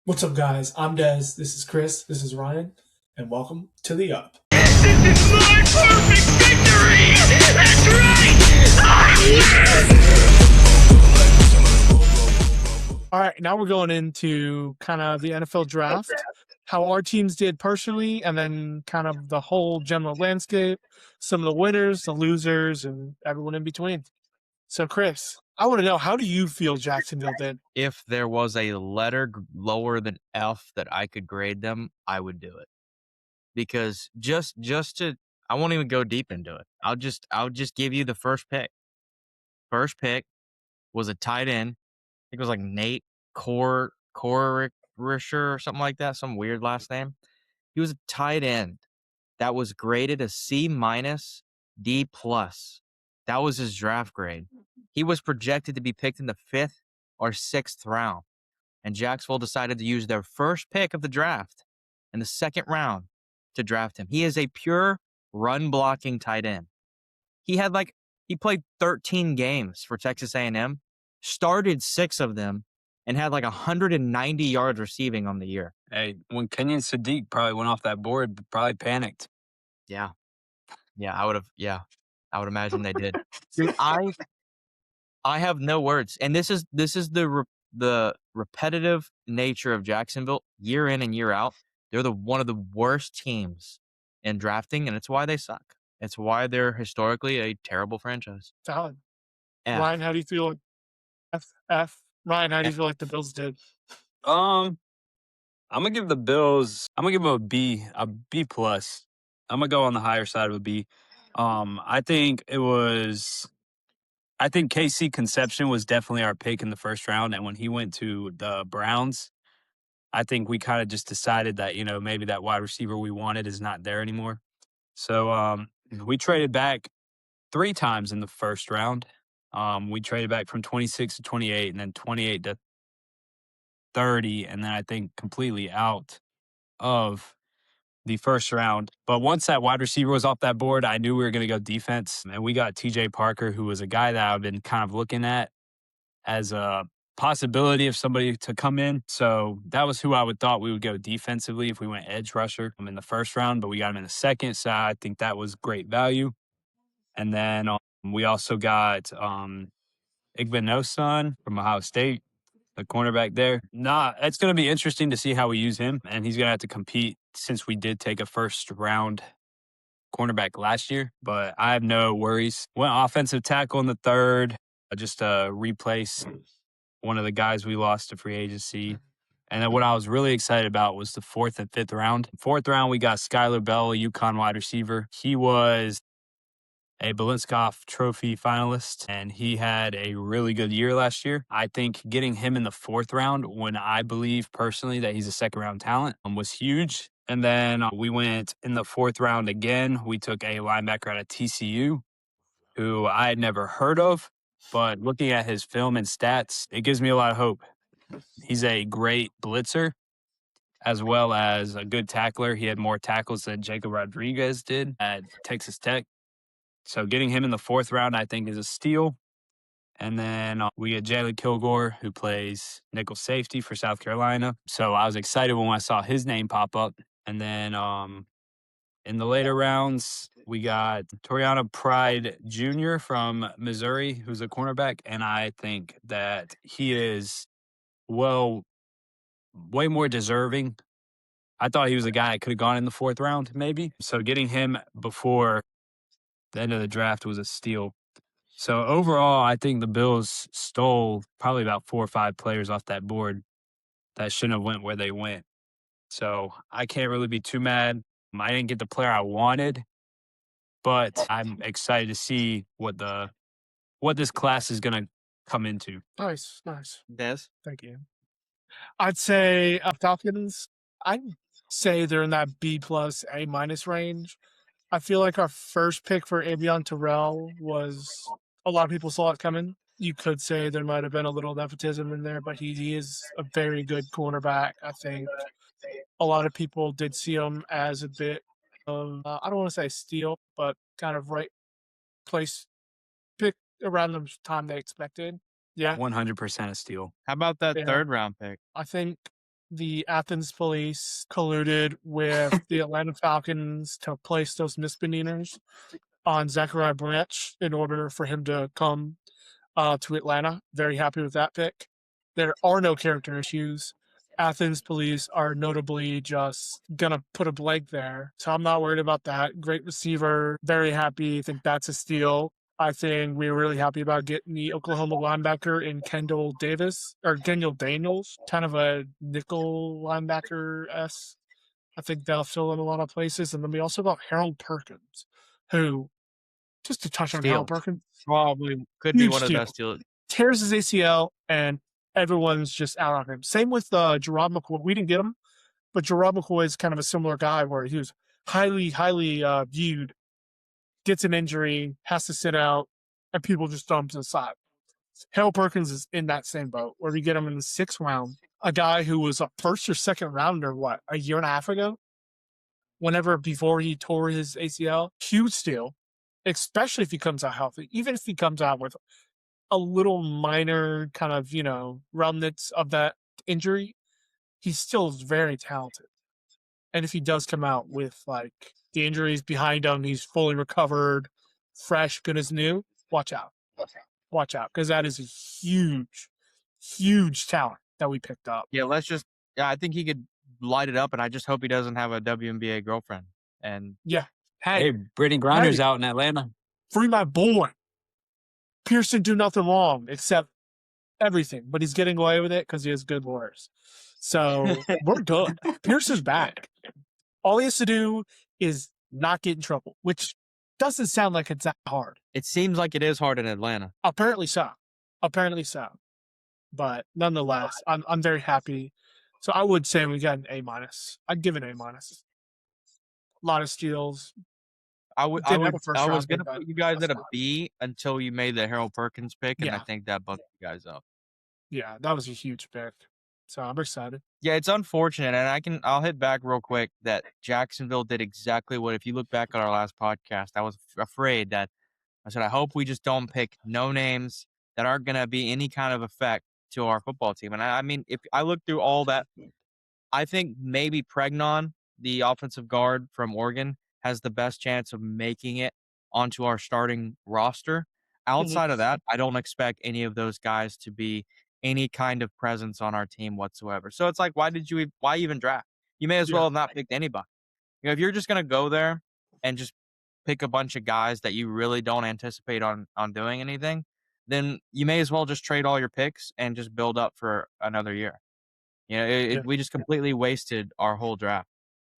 What's up, guys? I'm Des. This is Chris. This is Ryan, and welcome to the Up. This is my perfect victory! That's right! All right, now we're going into kind of the NFL draft, how our teams did personally, and then kind of the whole general landscape, some of the winners, the losers, and everyone in between. So, Chris, I want to know, how do you feel Jacksonville did? If there was a letter lower than F that I could grade them, I would do it. Because I won't even go deep into it. I'll just give you the first pick. First pick was a tight end. I think it was like Nate Corrisher or something like that, some weird last name. He was a tight end that was graded a C minus, D plus. That was his draft grade. He was projected to be picked in the 5th or 6th round. And Jacksonville decided to use their first pick of the draft in the 2nd round to draft him. He is a pure run blocking tight end. He played 13 games for Texas A&M, started 6 of them, and had like 190 yards receiving on the year. Hey, when Kenyon Sadiq probably went off that board, probably panicked. Yeah, I would imagine they did. Dude, I have no words, and this is the repetitive nature of Jacksonville year in and year out. They're one of the worst teams in drafting, and it's why they suck. It's why they're historically a terrible franchise. Solid. F. Ryan, how do you feel? F. Ryan, how do you feel like the Bills did? I'm gonna give the Bills. I'm gonna give them a B plus. I'm gonna go on the higher side of a B. I think KC Conception was definitely our pick in the first round, and when he went to the Browns, I think we kind of just decided that maybe that wide receiver we wanted is not there anymore. So we traded back 3 times in the first round. We traded back from 26 to 28, and then 28 to 30, and then I think completely out of the first round. But once that wide receiver was off that board, I knew we were going to go defense, and we got TJ Parker, who was a guy that I've been kind of looking at as a possibility of somebody to come in. So that was who I would thought we would go defensively if we went edge rusher in the first round, but we got him in the second, so I think that was great value. And then we also got Igbenogson from Ohio State, the cornerback there. It's going to be interesting to see how we use him, and he's going to have to compete since we did take a first round cornerback last year, but I have no worries. Went offensive tackle in the 3rd, just to replace one of the guys we lost to free agency. And then what I was really excited about was the 4th and 5th round. 4th round, we got Skylar Bell, a UConn wide receiver. He was a Biletnikoff Trophy finalist, and he had a really good year last year. I think getting him in the 4th round, when I believe personally that he's a 2nd-round talent, was huge. And then we went in the 4th round again. We took a linebacker out of TCU, who I had never heard of, but looking at his film and stats, it gives me a lot of hope. He's a great blitzer as well as a good tackler. He had more tackles than Jacob Rodriguez did at Texas Tech. So getting him in the 4th round, I think, is a steal. And then we get Jalen Kilgore, who plays nickel safety for South Carolina. So I was excited when I saw his name pop up. And then in the later rounds, we got Toriano Pride Jr. from Missouri, who's a cornerback. And I think that he is, way more deserving. I thought he was a guy that could have gone in the 4th round, maybe. So getting him before the end of the draft was a steal. So overall, I think the Bills stole probably about 4 or 5 players off that board that shouldn't have went where they went. So I can't really be too mad. I didn't get the player I wanted, but I'm excited to see what this class is going to come into. Nice. Des? Thank you. I'd say Falcons, I'd say they're in that B plus A minus range. I feel like our first pick for Avion Terrell was, a lot of people saw it coming. You could say there might have been a little nepotism in there, but he is a very good cornerback. I think a lot of people did see him as a bit of, I don't want to say steal, but kind of right place pick around the time they expected. Yeah, 100% a steal. How about that Yeah. 3rd round pick? I think the Athens police colluded with the Atlanta Falcons to place those misdemeanors on Zachariah Branch in order for him to come to Atlanta. Very happy with that pick. There are no character issues. Athens police are notably just gonna put a blank there. So I'm not worried about that. Great receiver. Very happy. I think that's a steal. I think we're really happy about getting the Oklahoma linebacker in Kendall Davis or Daniel Daniels, kind of a nickel linebacker-esque. I think they'll fill in a lot of places. And then we also got Harold Perkins, who, just to touch on Steal. Harold Perkins, Probably could be Huge one of the steal. best deals. tears his ACL, and everyone's just out on him. Same with Gerard McCoy. We didn't get him, but Gerard McCoy is kind of a similar guy where he was highly viewed, gets an injury, has to sit out, and people just throw him to the side. Harold Perkins is in that same boat where we get him in the 6th round, a guy who was a 1st or 2nd rounder, a year and a half ago? Before he tore his ACL. Huge steal, especially if he comes out healthy. Even if he comes out with a little minor kind of, remnants of that injury, he still is very talented. And if he does come out with the injuries behind him, he's fully recovered, fresh, good as new, watch out. Watch out, because that is a huge talent that we picked up. Yeah, I think he could light it up, and I just hope he doesn't have a WNBA girlfriend. And Yeah. Hey, Hey, Brittany Griner's out in Atlanta. free my boy. Pearson do nothing wrong except everything, but he's getting away with it because he has good lawyers. So we're good. Pearson's back. All he has to do is not get in trouble, which doesn't sound like it's that hard. it seems like it is hard in Atlanta. Apparently so. But nonetheless, I'm very happy. So I would say we got an A-. I'd give it an A-. A lot of steals. I Didn't have a first was round gonna pick, but put you guys that's at a fine. B until you made the Harold Perkins pick, and I Yeah. think that bumped you guys up. Yeah, that was a huge pick. So I'm excited. Yeah, it's unfortunate, and I'll hit back real quick that Jacksonville did exactly what. If you look back at our last podcast, I was afraid that I said I hope we just don't pick no names that aren't gonna be any kind of effect to our football team. And I mean, if I look through all that, I think maybe Pregnon, the offensive guard from Oregon, has the best chance of making it onto our starting roster. Outside of that, I don't expect any of those guys to be any kind of presence on our team whatsoever. So it's like, why even draft? You may as well have not picked anybody. If you're just gonna go there and just pick a bunch of guys that you really don't anticipate on doing anything, then you may as well just trade all your picks and just build up for another year. We just completely wasted our whole draft.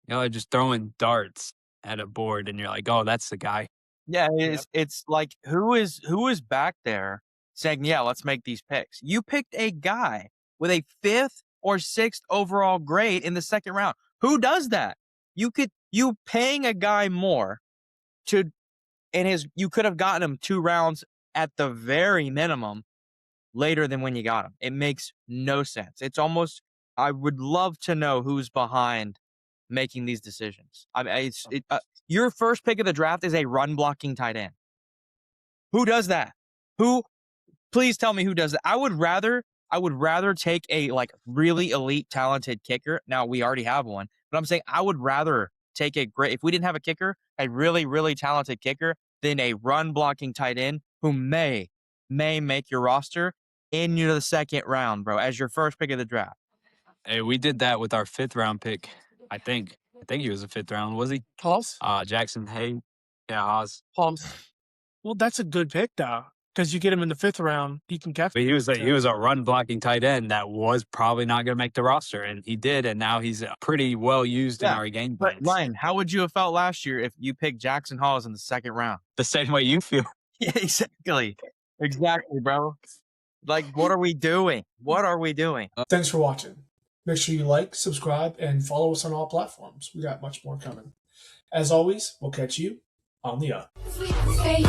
Just throwing darts at a board, and you're like, "Oh, that's the guy." Yeah, it's like who is back there saying, "Yeah, let's make these picks." You picked a guy with a 5th or 6th overall grade in the 2nd round. Who does that? You paying a guy more you could have gotten him 2 rounds at the very minimum later than when you got him. It makes no sense. It's almost, I would love to know who's behind making these decisions. I mean, your first pick of the draft is a run blocking tight end. Who does that? Please tell me who does that. I would rather take a really elite talented kicker. Now we already have one, but I'm saying I would rather take if we didn't have a kicker, a really, really talented kicker than a run blocking tight end who may make your roster in the 2nd round, bro, as your first pick of the draft. Hey, we did that with our 5th round pick. I think he was a 5th round. Was he? Pause. Jackson Hay. Yeah, Haas. Pause. Well, that's a good pick though, because you get him in the 5th round, he can catch. But he was a run blocking tight end that was probably not going to make the roster, and he did, and now he's pretty well used in our game But plans. Ryan, how would you have felt last year if you picked Jackson Hawes in the 2nd round? The same way you feel. Yeah, exactly, bro. What are we doing? Thanks for watching. Make sure you like, subscribe, and follow us on all platforms. We got much more coming. As always, we'll catch you on the up. Hey,